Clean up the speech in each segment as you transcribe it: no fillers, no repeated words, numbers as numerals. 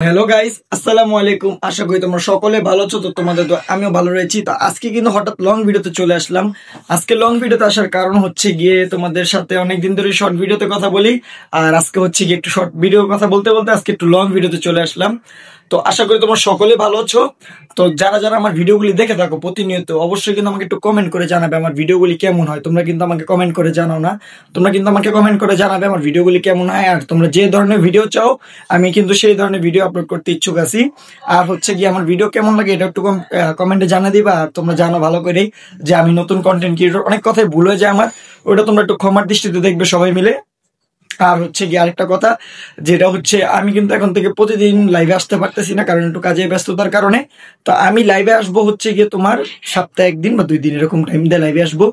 Hello guys, আসসালামু আলাইকুম। আশা করি তোমরা সকলে ভালো আছো। তো তোমাদের তো আমিও ভালো রয়েছি। তো আজকে কিন্তু হঠাৎ লং ভিডিওতে চলে আসলাম। আজকে লং ভিডিওতে আসার কারণ হচ্ছে গিয়ে তোমাদের সাথে অনেকদিন ধরে শর্ট ভিডিওতে কথা বলি, আর আজকে হচ্ছে গিয়ে একটু শর্ট ভিডিও কথা বলতে বলতে আজকে একটু লং ভিডিওতে চলে আসলাম। তো আশা করি তোমরা সকলে ভালো আছো। তো যারা যারা আমার ভিডিওগুলি দেখে থাকো প্রতিনিয়ত, অবশ্যই কিন্তু আমাকে একটু কমেন্ট করে জানাবে আমার ভিডিওগুলি কেমন হয়। তোমরা কিন্তু আমাকে কমেন্ট করে জানাও না, তোমরা কিন্তু আমাকে কমেন্ট করে জানাবে আমার ভিডিওগুলি কেমন হয়, আর তোমরা যে ধরনের ভিডিও চাও আমি কিন্তু সেই ধরনের ভিডিও আপলোড করতে ইচ্ছুক আছি। আর হচ্ছে কি আমার ভিডিও কেমন লাগে এটা একটু কমেন্টে জানা দিবা। আর তোমরা জানো ভালো করেই যে আমি নতুন কন্টেন্ট ক্রিয়েটর, অনেক কথাই ভুল হয়ে যায় আমার, ওটা তোমরা একটু ক্ষমার দৃষ্টিতে দেখবে সবাই মিলে। আর হচ্ছে কি আরেকটা কথা, যেটা হচ্ছে আমি কিন্তু এখন থেকে প্রতিদিন লাইভে আসতে পারতেছি না, কারণ একটু কাজে ব্যস্ততার কারণে। তো আমি লাইভে আসবো হচ্ছে গিয়ে তোমার সপ্তাহে একদিন বা 2 দিন এরকম টাইম দিয়ে লাইভে আসবো।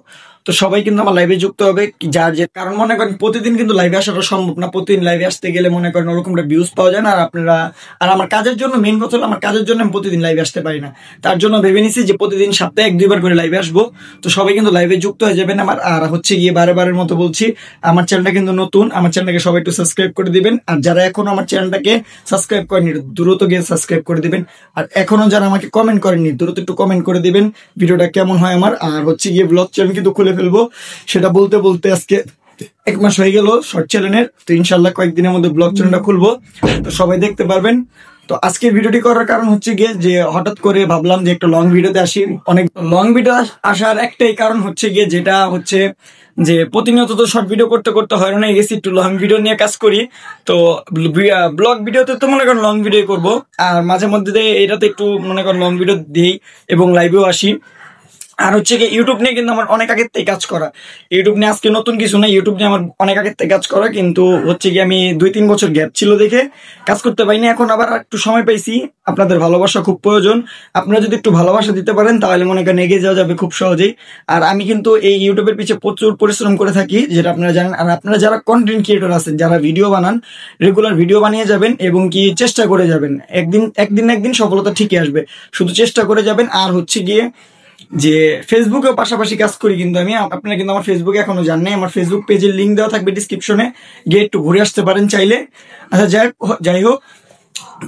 তো সবাই কিন্তু আমার লাইভে যুক্ত হবে, যার যে কারণ মনে করেন প্রতিদিন কিন্তু লাইভে আসাটা সম্ভব না। প্রতিদিন লাইভে আসতে গেলে মনে করেন ওরকমটা ভিউজ পাওয়া যায় না। আর আপনারা আর আমার কাজের জন্য মেন কথা হলো, আমার কাজের জন্য আমি প্রতিদিন লাইভে আসতে পারি না। তার জন্য ভেবে নিছি যে প্রতিদিন সপ্তাহে 1-2 বার করে লাইভে আসবো। তো সবাই কিন্তু লাইভে যুক্ত হয়ে যাবেন আমার। আর হচ্ছে গিয়ে বারের মতো বলছি, আমার চ্যানেলটা কিন্তু নতুন, আমার চ্যানেলটাকে সবাই একটু সাবস্ক্রাইব করে দিবেন। আর যারা এখনো আমার চ্যানেলটাকে সাবস্ক্রাইব করেনি দ্রুত গিয়ে সাবস্ক্রাইব করে দিবেন। আর এখনো যারা আমাকে কমেন্ট করেননি দ্রুত একটু কমেন্ট করে দিবেন ভিডিওটা কেমন হয় আমার। আর হচ্ছে গিয়ে ব্লগ চ্যানেল কিন্তু খুলে ফেলবো, সেটা বলতে বলতে আজকে 1 মাস হয়ে গেল শর্ট চ্যানেলের। তো ইনশাল্লাহ কয়েকদিনের মধ্যে ব্লগ চ্যানেলটা খুলবো, তো সবাই দেখতে পারবেন। তো আজকে ভিডিওটি করার কারণ হচ্ছে গিয়ে যে হঠাৎ করে ভাবলাম যে একটা লং ভিডিওতে আসি। অনেক লং ভিডিও আসার একটাই কারণ হচ্ছে গিয়ে, যেটা হচ্ছে যে প্রতিনিয়ত তো শর্ট ভিডিও করতে করতে হয়রান হয়ে গেছি, একটু লং ভিডিও নিয়ে কাজ করি। তো ব্লগ ভিডিওতে তো মনে করেন লং ভিডিও করবো, আর মাঝে মধ্যে এটাতে একটু মনে করেন লং ভিডিও দিই এবং লাইভেও আসি। আর হচ্ছে কি ইউটিউব নিয়ে কিন্তু আমার অনেক আগের থেকে কাজ করা। ইউটিউব নিয়ে আজকে নতুন কিছু না, ইউটিউব নিয়ে আমার অনেক আগের থেকে কাজ করা, কিন্তু হচ্ছে কি আমি 2-3 বছর গ্যাপ ছিল দেখে কাজ করতে পারিনি। এখন আবার একটু সময় পাইছি। আপনাদের ভালোবাসা খুব প্রয়োজন, আপনারা যদি একটু ভালোবাসা দিতে পারেন তাহলে মনে করেন এগিয়ে যাওয়া যাবে খুব সহজেই। আর আমি কিন্তু এই ইউটিউবের পিছিয়ে প্রচুর পরিশ্রম করে থাকি, যেটা আপনারা জানেন। আর আপনারা যারা কন্টেন্ট ক্রিয়েটর আছেন, যারা ভিডিও বানান, রেগুলার ভিডিও বানিয়ে যাবেন এবং কি চেষ্টা করে যাবেন, একদিন সফলতা ঠিকই আসবে, শুধু চেষ্টা করে যাবেন। আর হচ্ছে গিয়ে যে ফেসবুকেও পাশাপাশি কাজ করি কিন্তু আমি, আপনারা কিন্তু আমার ফেসবুকে এখনো জান নাই, আমার ফেসবুক পেজের লিঙ্ক দেওয়া থাকবে ডিসক্রিপশনে, গিয়ে একটু ঘুরে আসতে পারেন চাইলে। আচ্ছা যাই হোক,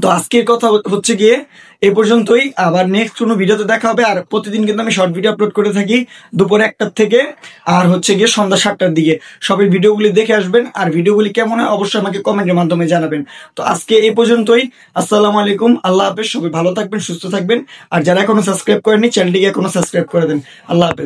তো আজকের কথা হচ্ছে গিয়ে এই পর্যন্তই। আবার নেক্সট কোনো ভিডিওতে দেখা হবে। আর প্রতিদিন কিন্তু আমি শর্ট ভিডিও আপলোড করে থাকি দুপুরে 1টার থেকে, আর হচ্ছে গিয়ে সন্ধ্যা 7টার দিকে। সবাই ভিডিওগুলি দেখে আসবেন, আর ভিডিওগুলি কেমন হয় অবশ্যই আমাকে কমেন্টের মাধ্যমে জানাবেন। তো আজকে এই পর্যন্তই। আসসালামু আলাইকুম, আল্লাহ হাফেজ। সবাই ভালো থাকবেন, সুস্থ থাকবেন। আর যারা এখনো সাবস্ক্রাইব করেননি চ্যানেলটিকে এখনো সাবস্ক্রাইব করে দেন। আল্লাহ হাফেজ।